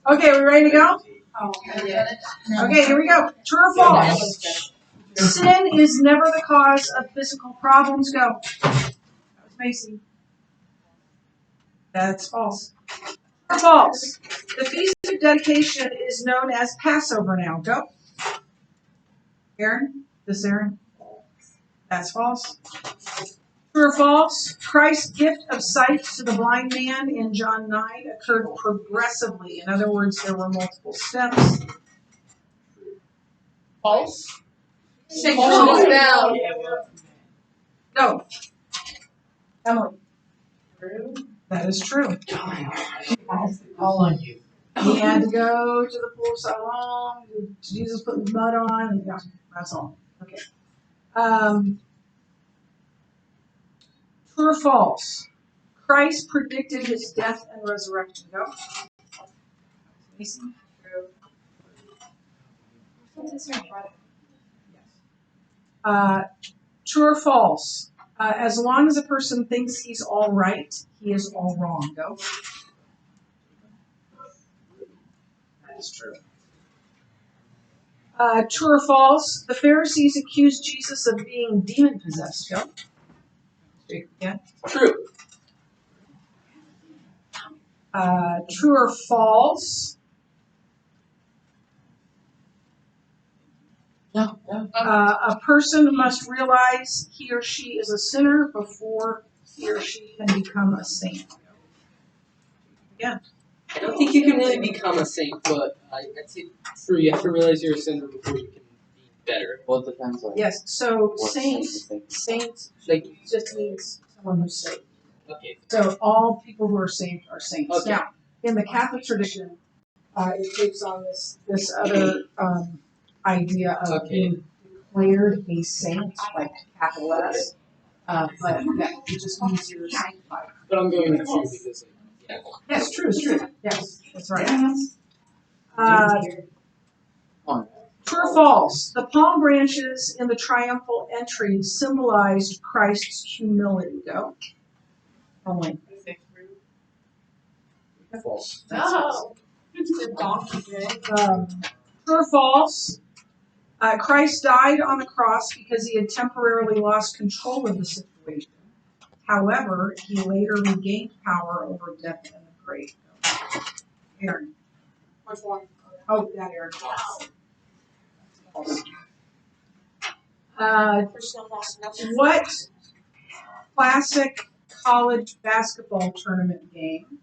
Okay, we ready to go? Oh, yeah. Okay, here we go. True or false? Sin is never the cause of physical problems. Go. That was Macy. That's false. True or false? The feast of dedication is known as Passover now. Go. Aaron? This Aaron? That's false. True or false? Christ's gift of sight to the blind man in John 9 occurred progressively. In other words, there were multiple steps. False. False. Down. Go. Emily. That is true. All on you. He had to go to the pool so long. Jesus put mud on. And yeah, that's all. Okay. True or false? Christ predicted his death and resurrection. Go. Macy? True or false? As long as a person thinks he's all right, he is all wrong. Go. That is true. True or false? The Pharisees accused Jesus of being demon possessed. Go. Yeah. True. True or false? No. A person must realize he or she is a sinner before he or she can become a saint. Yeah. I don't think you can really become a saint, but I'd say true. You have to realize you're a sinner before you can be better. Well, it depends on. Yes. So saint Like, just means someone who's saved. okay. So all people who are saved are saints. Okay. Now, in the Catholic tradition, it takes on this other idea of being declared a saint, like capital S. But yeah, it just means you're sanctified. But I'm going with true because, yeah. Yes, true, it's true. Yes, that's right. True or false? The palm branches in the triumphal entry symbolized Christ's humility. Go. Only. False. No. True or false? Christ died on the cross because he had temporarily lost control of the situation. However, he later regained power over death and the grave. Aaron. Which one? Oh, that Aaron. What classic college basketball tournament game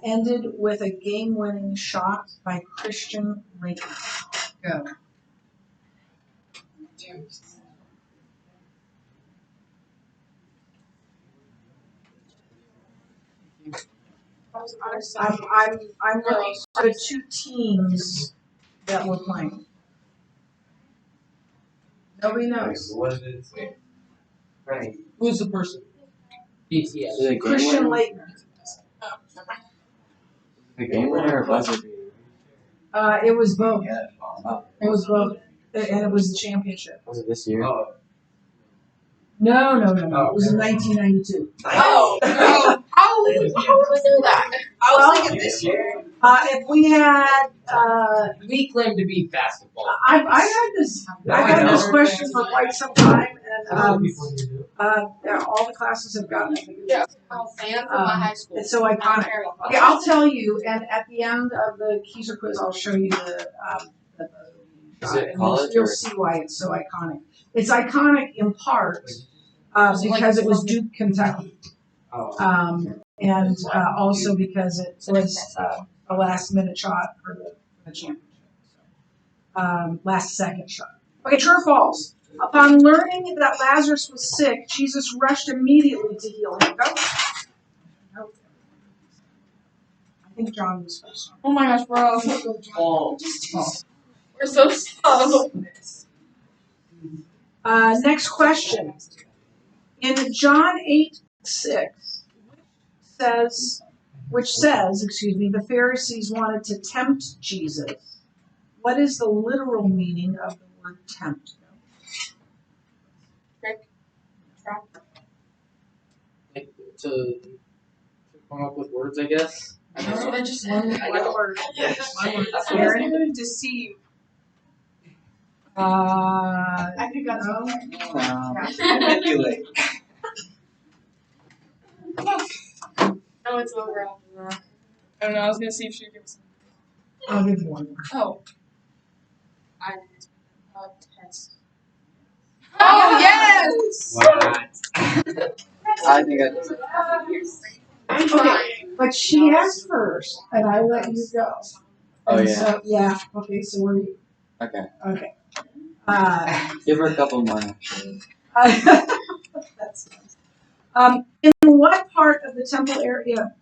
ended with a game-winning shot by Christian Laettner? Go. I'm looking for the two teams that were playing. Nobody knows. What did it say? Right. Who's the person? BTS. Christian Laettner. The game winner or buzzer beater? It was both. Yeah. It was both, and it was the championship. Was it this year? No. It was in 1992. Oh, how would we do that? I was thinking this year. If we had, We claim to be basketball. I've had this question for quite some time, and all the classes have gotten it. Yeah. I'm a fan from my high school. It's so iconic. Okay, I'll tell you, and at the end of the Kieser quiz, I'll show you the Is it and college you'll or- see why it's so iconic. It's iconic in part because it was Duke, Kentucky, and also because it was a last-minute shot for the championship. Last second shot. Okay, true or false? Upon learning that Lazarus was sick, Jesus rushed immediately to heal him. Go. Nope. I think John was first. Oh my gosh, bro. False. We're so slow. Next question. In John 8:6, which says, the Pharisees wanted to tempt Jesus. What is the literal meaning of the word tempt? Like, to come up with words, I guess. I just one word. Yes. One word. That's Aaron? what I'm deceive. I think that's no. Manipulate. Oh, it's over after that. I don't know, I was gonna see if she would give us I'll give you one more. Oh. Test. Oh, yes! Why not? I think I just. I'm Okay. trying. But she asked first, and I let you go. Oh, And yeah. So, yeah. Okay. So we're Okay. okay. Give her a couple more. Actually. That's nice. In what part of the temple area?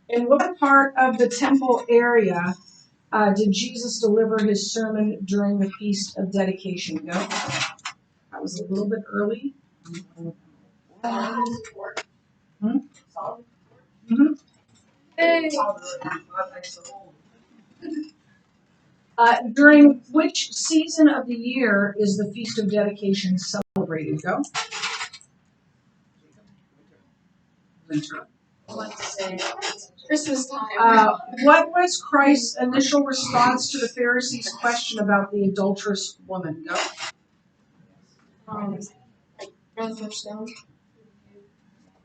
In what part of the temple area did Jesus deliver his sermon during the Feast of Dedication? Go. That was a little bit early. Hmm? Mm-hmm. Hey. During which season of the year is the Feast of Dedication celebrated? Go. Winter. Let's say Christmas time. What was Christ's initial response to the Pharisees' question about the adulterous woman? Go. Run for stone.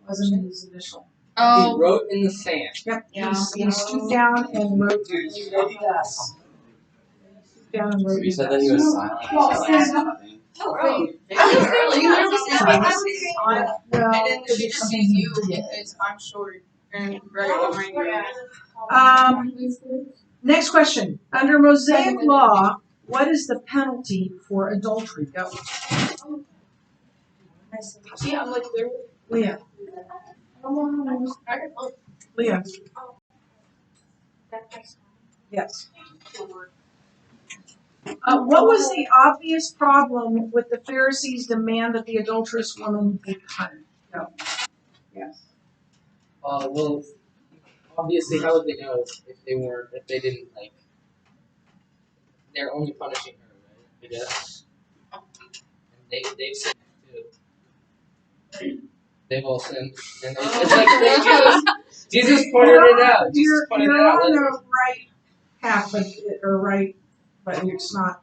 Wasn't his initial. He Oh. wrote in the sand. Yep. Yeah. He stooped down and wrote yes. Stooped down and wrote You said that he was silent. Oh, really? You never said Silent. I was saying Well, and then she just sees you because I'm short and right behind you. Next question. Under Mosaic law, what is the penalty for adultery? Go. See, I'm like Leah. Leah. Yes. What was the obvious problem with the Pharisees' demand that the adulterous woman be punished? Go. Yes. Well, obviously, how would they know if they didn't like? They're only punishing her, right? I guess. And they've sinned too. They've all sinned, and it's like Jesus pointed it out. Jesus pointed it You're out. on the right path, but it's not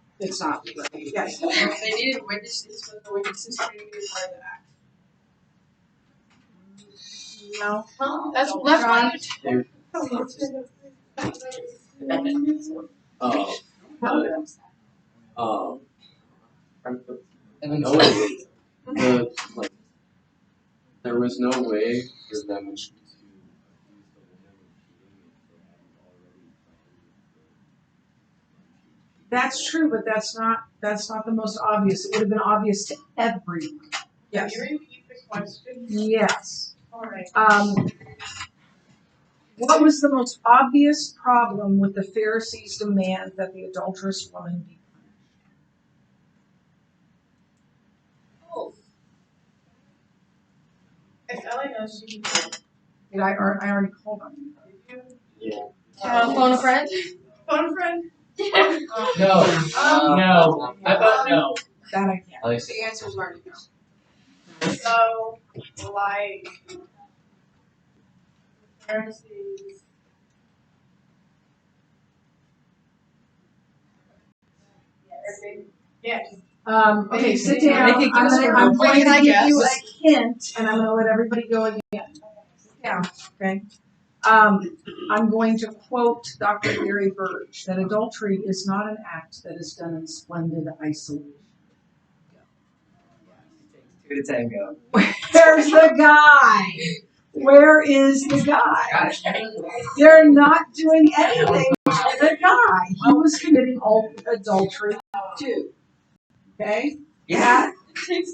right. Yes. They needed witnesses, but the witnesses couldn't be a part of the act. No. That's why. No way. There was no way for them to. That's true, but that's not the most obvious. It would have been obvious to everyone. Yes. Can you repeat the question? Yes. Alright. What was the most obvious problem with the Pharisees' demand that the adulterous woman be Oh. I felt like I was speaking. Did I already called on you? Yeah. Phone a friend? Phone a friend? No. No. I thought no. That I can't. At least The answer's already no. So, like, Pharisees. Yes. Okay, sit down. Make a guess. I'm going Can I to give you guess? a hint, and I'm going to let everybody go again. Yeah. Okay. I'm going to quote Dr. Gary Birch that adultery is not an act that is done in splendid isolation. Two to tango. There's the guy. Where is the guy? They're not doing anything to the guy. He was committing adultery too. Okay? Yeah.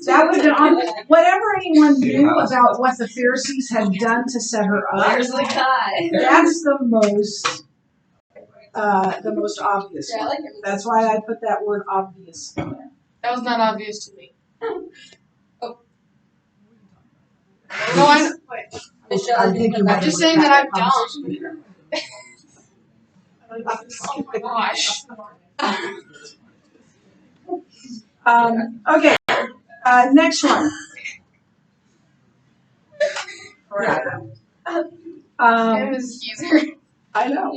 That would have been on whatever anyone knew about what the Pharisees had done to set her up. Where's the guy? That's the most obvious Yeah, I one. like it. That's why I put that word obvious in there. That was not obvious to me. Oh. No, I'm. I think you I'm just saying that I'm dumb. Oh my gosh. Okay. Next one. It was Kieser. I know.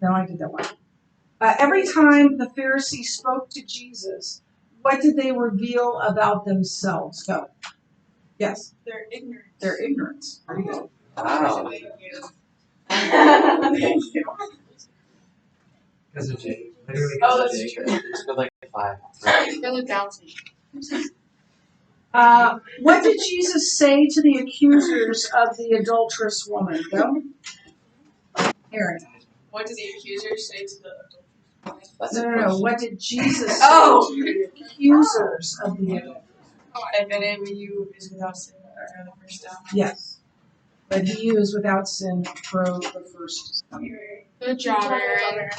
No, I did that one. Every time the Pharisees spoke to Jesus, what did they reveal about themselves? Go. Yes. They're ignorant. Their ignorance. Wow. Thank you. Because of Jake. Literally Oh, because of that's Jake. true. It's good like 5. They're the bouncy. What did Jesus say to the accusers of the adulterous woman? Go. Aaron. What did the accuser say to the That's No, a no, no. question. What did Jesus say Oh. to the accusers of the adulterous? If any of you is without sin, or the first down. Yes. But he who is without sin throw the first stone. Good job, Aaron.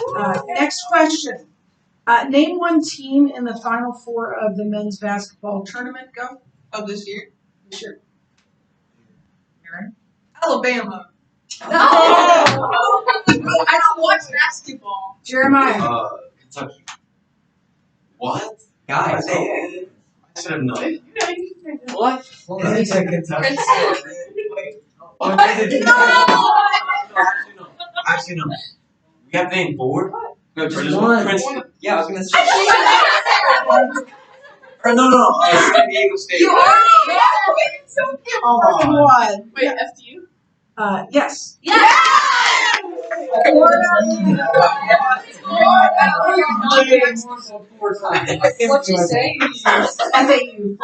Next question. Name one team in the Final Four of the men's basketball tournament. Go. Of this year? Sure. Aaron. Alabama. No! I don't watch basketball. Jeremiah. Kentucky. What? Guys, I should have known. What? It's a Kentucky. What? Actually, no. We have to name 4? No, just One. Princeton. Yeah, I was gonna say. Or no. San Diego State. You already One. Wait, FDU? Yes. What'd you say? FAU.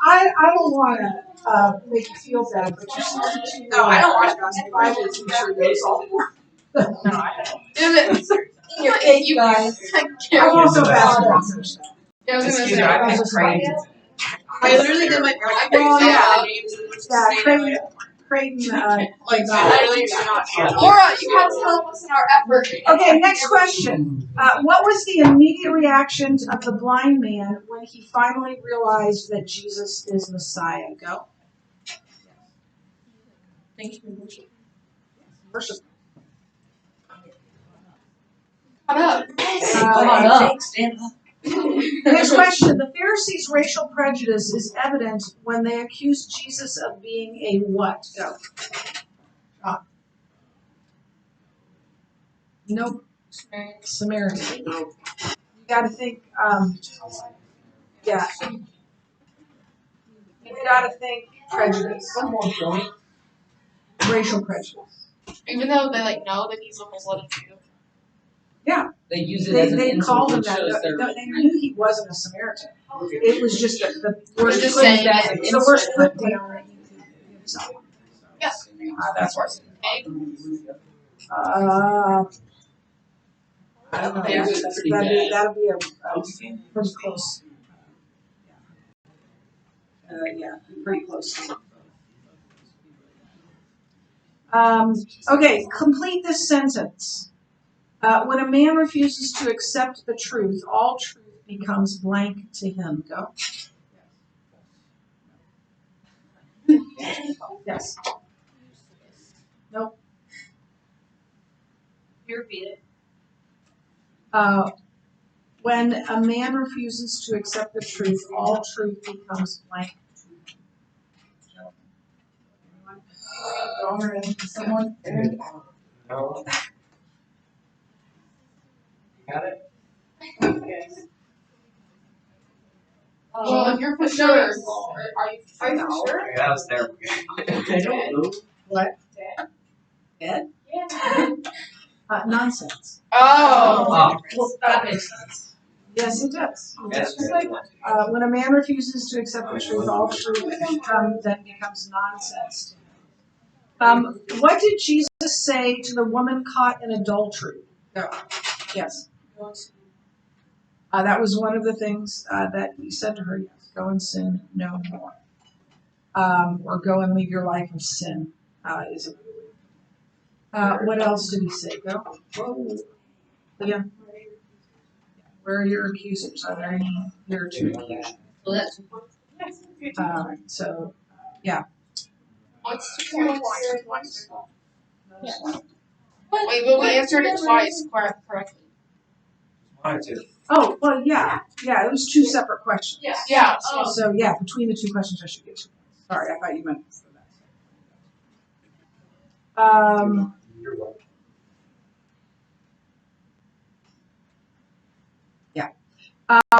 I don't want to make you feel bad, but you're supposed to. No, I don't watch basketball. Private teacher knows all. No, I don't. Damn it. Your cake, guys. I'm also basketball coach. Yeah, I was gonna Excuse say. me, I was just like, I literally did my Well, yeah. games and just yeah, say that. Creighton, Like, literally do not. Laura, you have to help us in our effort. Okay, next question. What was the immediate reaction of the blind man when he finally realized that Jesus is Messiah? Go. Thank you. Worship. Come up. Stand up. Next question. The Pharisees' racial prejudice is evident when they accuse Jesus of being a what? Go. Nope. Samaritan. You got to think. Yeah. You got to think prejudice. One more point. Racial prejudice. Even though they know that he's a Muslim too. They use it They as an called him insult. that. It shows their They knew he wasn't a Samaritan. It was just the worst just put saying down. it. It's the worst put down. Yes. That's why. I don't know. Theirs is pretty bad. That'll be a pretty close. Yeah, pretty close. Okay, complete this sentence. When a man refuses to accept the truth, all truth becomes blank to him. Go. Yes. Nope. You repeat it. When a man refuses to accept the truth, all truth becomes blank. Someone? No. Got it? Well, if you're for sure, are you for sure? That was terrible. I don't know. What? Dead? Yeah. Nonsense. Oh. Well, that makes sense. Yes, it does. Yes. Just like when a man refuses to accept the truth, all truth then becomes nonsense. What did Jesus say to the woman caught in adultery? Go. Yes. That was one of the things that he said to her. Yes. Go and sin no more. Or go and leave your life of sin. Is it? What else did he say? Go. Whoa. Yeah. Where are your accusers? Are there any here to accuse? Well, that's So, yeah. What's the Wait, but we answered it twice correctly. Oh, well, yeah, it was two separate questions. Yeah. So, yeah, between the two questions, I should get 2 points. Sorry, I thought you meant for that. You're welcome.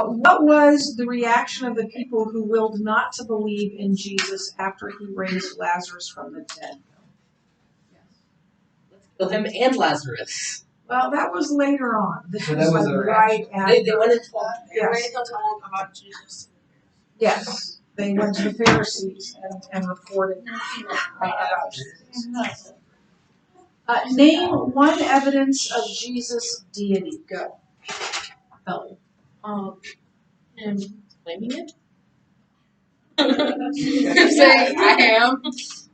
What was the reaction of the people who willed not to believe in Jesus after he raised Lazarus from the dead? Let's kill him and Lazarus. Well, that was later on. This So was that was like a right after. They went and told. Yes. About Jesus. Yes, they went to the Pharisees and reported about Jesus. Name one evidence of Jesus' deity. Go. Ellie. Him claiming it? Saying I am.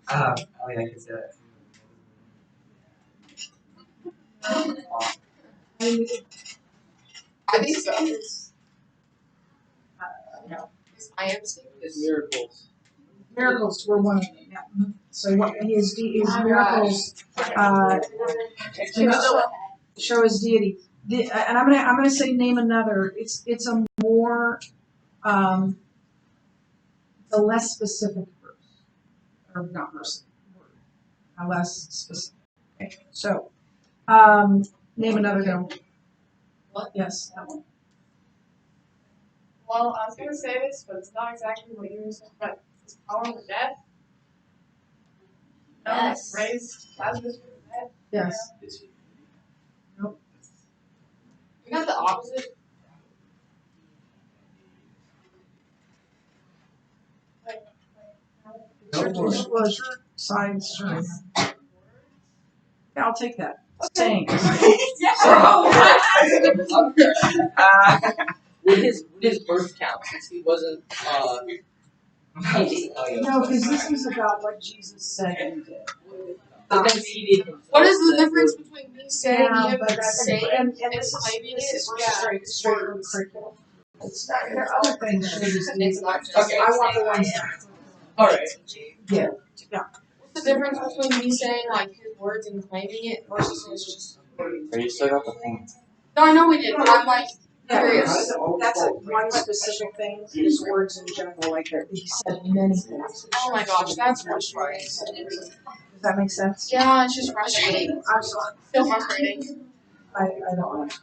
I can say that. I think so. No. I am statement. His miracles. Miracles were one of them. Yeah. Mhm. So what his Oh, miracles show his deity. And I'm gonna say name another. It's a more a less specific verse, or not verse, word, a less specific. Okay. So name another go. What? Yes, that one. Well, I was gonna say this, but it's not exactly what you were saying. But his power over death. Yes. Raised Lazarus from the dead. Yes. Nope. You got the opposite. Well, your side's sure. Yeah, I'll take that. Saying. With his birth count, since he wasn't No, because this is about what Jesus said he did. but then he did himself. What is the difference between me saying Yeah, him but and saying and and this claiming it is versus straight from curriculum. It's not, there are other things that is It's not just I want the ones. Alright. Yeah. What's the difference between me saying like his words and claiming it versus his just words? Are you still got the phone? No, I know we did, but I'm like Yeah, curious. that's a one specific thing, his words in general, like that, he said many things. Oh my gosh, that's frustrating. Does that make sense? Yeah, it's just frustrating. I'm sorry, So frustrating. I don't want to.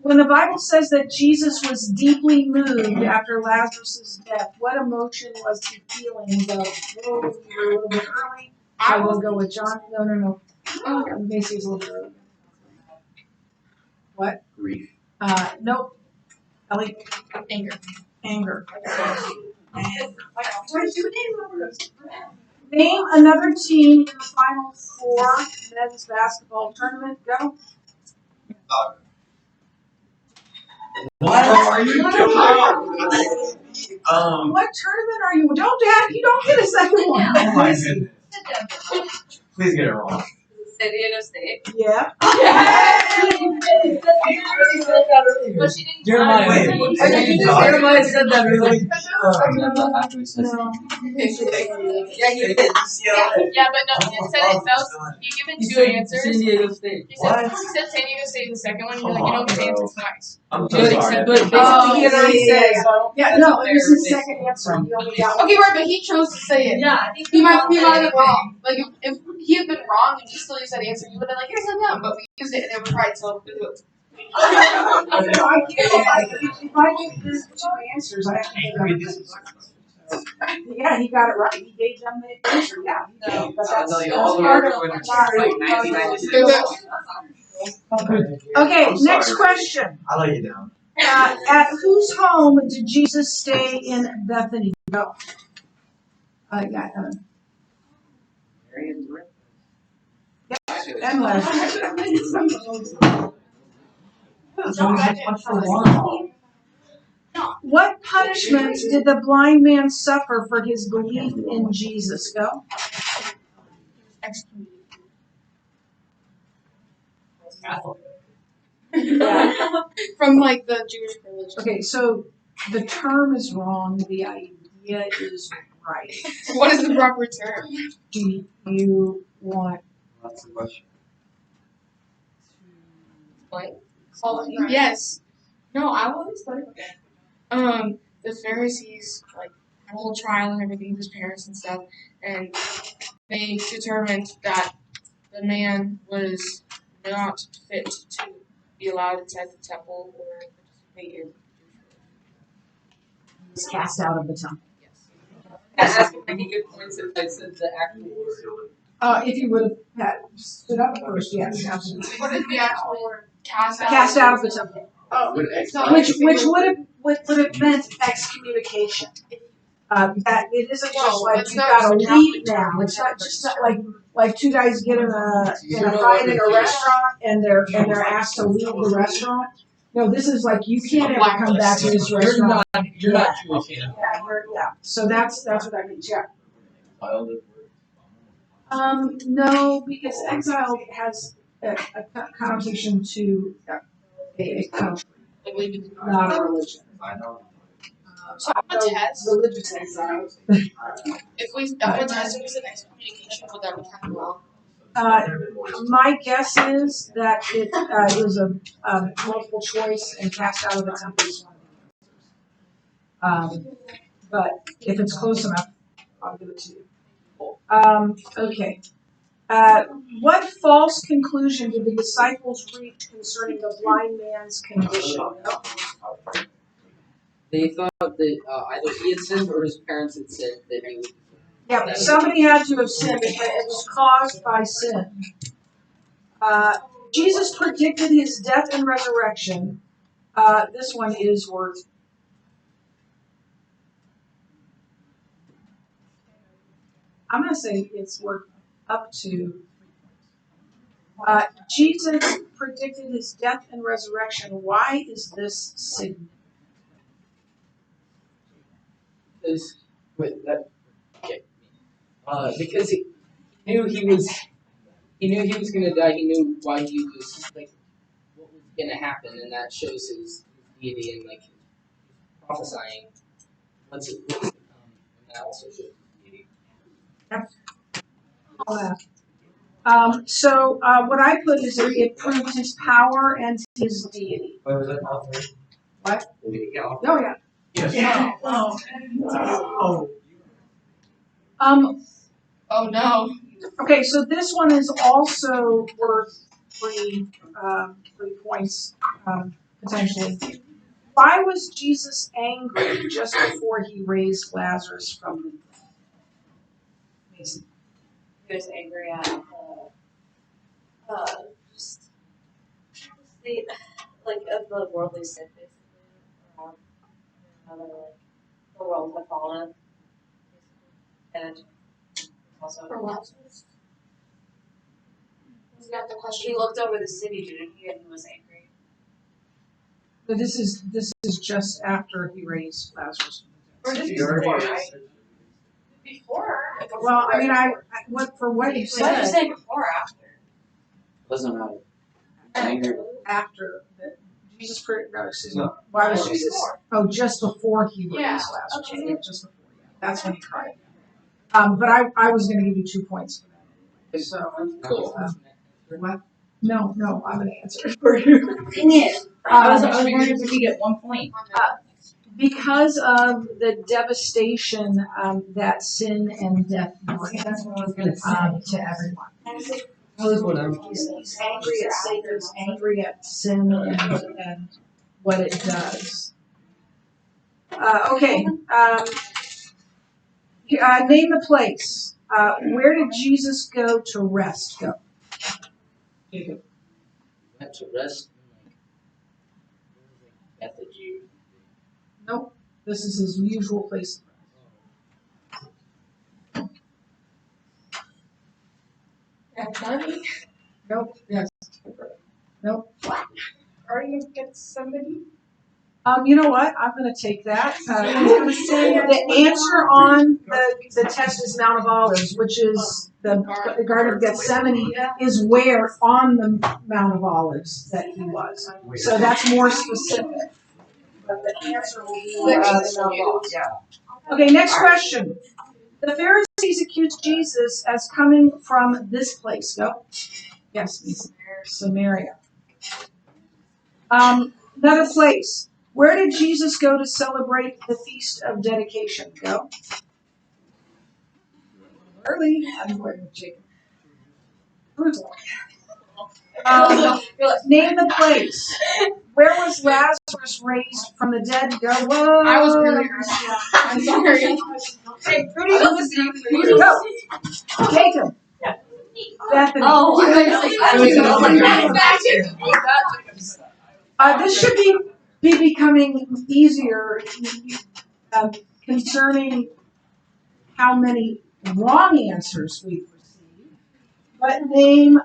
When the Bible says that Jesus was deeply moved after Lazarus' death, what emotion was he feeling? You're a little bit early. I will go with John. No. Macy's a little bit early. What? Grief. Nope. Ellie. Anger. Name another team in the Final Four men's basketball tournament. Go. What are you doing? What tournament are you? You don't get a second one. Oh my goodness. Please get it wrong. San Diego State. Yeah. But she didn't. Jeremiah. Wait, Jeremiah said that really. No. No. Yeah, he did. Yeah, but no, he said it. That was he given two answers. San Diego State. He said San Diego State in the second one. You're like, you don't get to answer twice. I'm so But sorry. basically he had already said it, so I don't Yeah, no, it was his second answer. He only got one. Okay, right, but he chose to say it. Yeah, I think He might have been wrong. Like if he had been wrong and he still used that answer, you would have been like, here's a no, but we used it and it was right, so I can't. If I give this two answers, I have to give them. Yeah, he got it right. He gave them the answer. Yeah, he did. But that's part of Okay, next question. I let you down. At whose home did Jesus stay in Bethany? Go. Yeah. And Lazarus. What punishment did the blind man suffer for his belief in Jesus? Go. from like the Jewish religion. Okay, so the term is wrong. The idea is right. What is the proper term? Do you want That's the question. Like Oh, yes. No, I was like, the Pharisees like had a whole trial and everything with his parents and stuff, and they determined that the man was not fit to be allowed inside the temple or participate in. He was cast out of the temple. Yes. Can I ask any good points if I said the actual word? If you would have stood up first, yes, absolutely. What is the actual word? Cast out. Cast out of the temple. Oh, Which would have meant excommunication. That it isn't just like it's you not gotta just leave now. It's not just like two guys get in a fight in a restaurant and they're asked to leave the restaurant. No, this is like you can't ever come back to this restaurant. You're not Jewish. Yeah. So that's what that means. Yeah. No, because exile has a connotation to a country, not a religion. So that would test. Religious exile. If that would test was an excommunication, would that be kind of wrong? My guess is that it is a multiple choice and cast out of the temple is one of the answers. But if it's close enough, I'll give it to you. Okay. What false conclusion did the disciples reach concerning the blind man's condition? They thought that either he had sinned or his parents had sinned that he would. Yeah, somebody had to have sinned, but it was caused by sin. Jesus predicted his death and resurrection. This one is worth. I'm going to say it's worth up to. Jesus predicted his death and resurrection. Why is this significant? Because because he knew he was gonna die. He knew why he was like what was gonna happen, and that shows his deity and like prophesying what's to come, and that also shows his deity. So what I put is that it proved his power and his deity. Wait, was that all three? What? Yeah. Oh yeah. Yes. Yeah. Oh. Oh no. Okay, so this one is also worth 3 points potentially. Why was Jesus angry just before he raised Lazarus from the dead? He was angry at just the state like of the worldly sin basically around how like the world had fallen and also For Lazarus. Was that the question? he looked over the city, didn't he, and he was angry. So this is just after he raised Lazarus Or from the just dead. before, right? Before. Well, I mean, for what you So I just said say before or after. Doesn't matter. Angry. after that, Jesus why was Jesus? Before. Oh, just before he raised Yeah, Lazarus. okay. Yeah, just before. Yeah, that's when he cried. But I was going to give you 2 points for that. So Cool. what? No, I'm going to answer for you. Dang it. I was wondering if we could get 1 point. Because of the devastation that sin and death brought to everyone. He's angry at Satan, he's angry at sin and what it does. Okay, name the place. Where did Jesus go to rest? Go. Went to rest in like Bethany. Nope. This is his usual place. Bethany? Nope. Yes. Nope. Are you gonna get somebody? You know what? I'm going to take that. The answer on the test is Mount of Olives, which is the Garden of Gethsemane, is where on the Mount of Olives that he was. So that's more specific. But the answer will be the Mount of Olives. Yeah. Okay, next question. The Pharisees accused Jesus as coming from this place. Go. Yes, Samaria. Another place. Where did Jesus go to celebrate the Feast of Dedication? Go. Early. I'm going with chicken. Jerusalem. Name the place. Where was Lazarus raised from the dead? Go. Whoa. I was really early. I'm sorry. Hey, Rudy, go. Jacob. Bethany. Oh, This should be becoming easier concerning how many wrong answers we've received. But name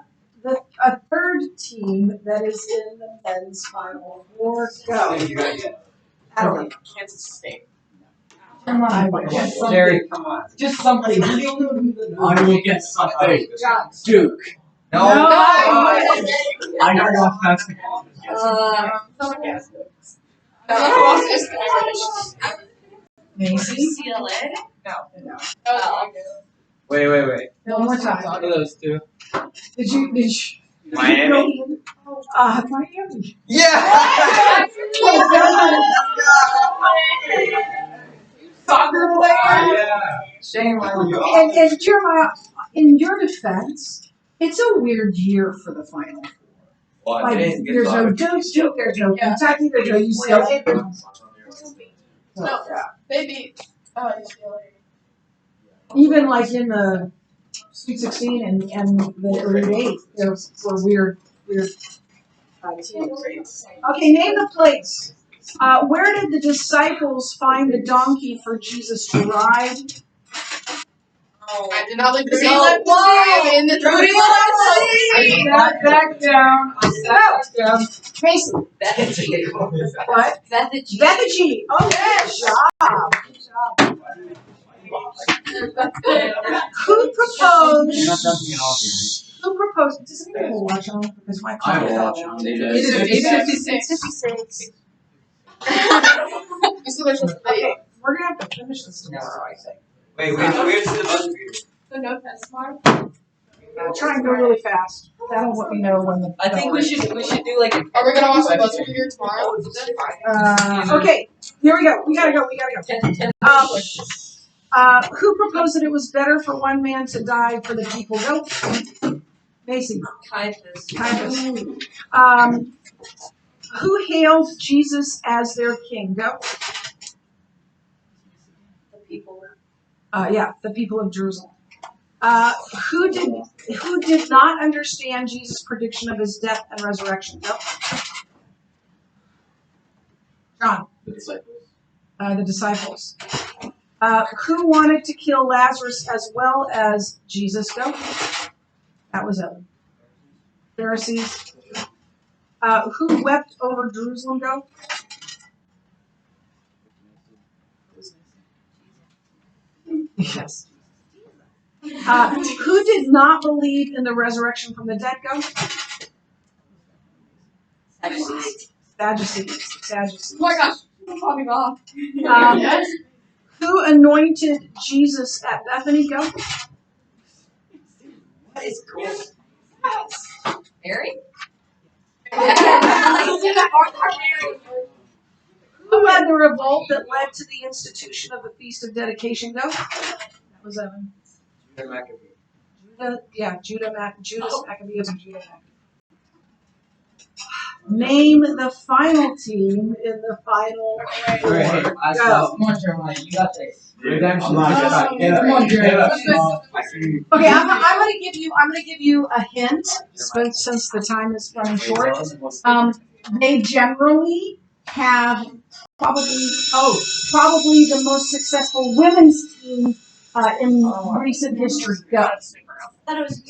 a third team that is in the men's final four. Go. Adelaide. Kansas State. Come on, Jerry, come on. Just something. I will get something. Duke. No. I know what basketball. Macy. UCLA? No. Wait. One more time. One of those two. Did you? Miami? Miami. Yeah! Soccer player. Yeah. Shane, why were you And Jeremiah, in your defense, it's a weird year for the final. Well, Like, today's a good there's no soccer. Duke, there's no Kentucky, there's no UCLA. No, they beat UCLA. Even like in the Sweet 16 and the Elite 8, there were weird teams. Okay, name the place. Where did the disciples find the donkey for Jesus to ride? I did not leave the Rudy cell. left the I am in the Rudy I sat back down. I sat back down. Tracy. Bethany. What? Bethany. Bethany. Oh, good job. Who proposed? You're not dumping it off here. Who proposed? Does anyone watch on? Because my I car will fell watch down. on. It's 8:56. 56. You still there's Okay, we're gonna have to finish this tomorrow, I think. Wait, where's the buzzer beater? the no test mark. I'll try and go really fast. That'll let me know when the. I think we should do like a. Are we gonna watch the buzzer beater tomorrow? Okay, here we go. We gotta go. 10. Who proposed that it was better for one man to die for the people? Go. Macy. Caiaphas. Who hailed Jesus as their king? Go. The people. The people of Jerusalem. Who did not understand Jesus' prediction of his death and resurrection? Go. John. The disciples. The disciples. Who wanted to kill Lazarus as well as Jesus? Go. That was it. Pharisees. Who wept over Jerusalem? Go. Yes. Who did not believe in the resurrection from the dead? Go. Sadducees. Oh my gosh, I'll be off. Yes. Who anointed Jesus at Bethany? Go. What is cool? Mary? Who led the revolt that led to the institution of the Feast of Dedication? Go. That was Evan. Judas Maccabee was Judah Maccabee. Name the final team in the final. Alright, Go. Come on, Jeremiah, you got this. Redemption. Come on, Jeremiah. Okay, I'm gonna give you a hint since the time is running short. They generally have probably the most successful women's team in recent history. Go. I thought it was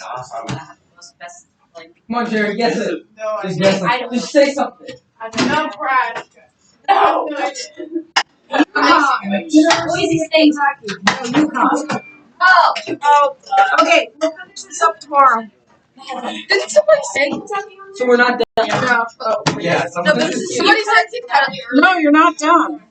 most best, like. Come on, Jerry, guess it. No, Just guess I it. don't- Just say something. No, Brad. No, I didn't. University of Kentucky. No, UConn. Oh. Okay, we'll finish this up tomorrow. Didn't somebody say Kentucky? So we're not done. No. Oh. Yeah, No, but somebody said Kentucky. No, you're not done.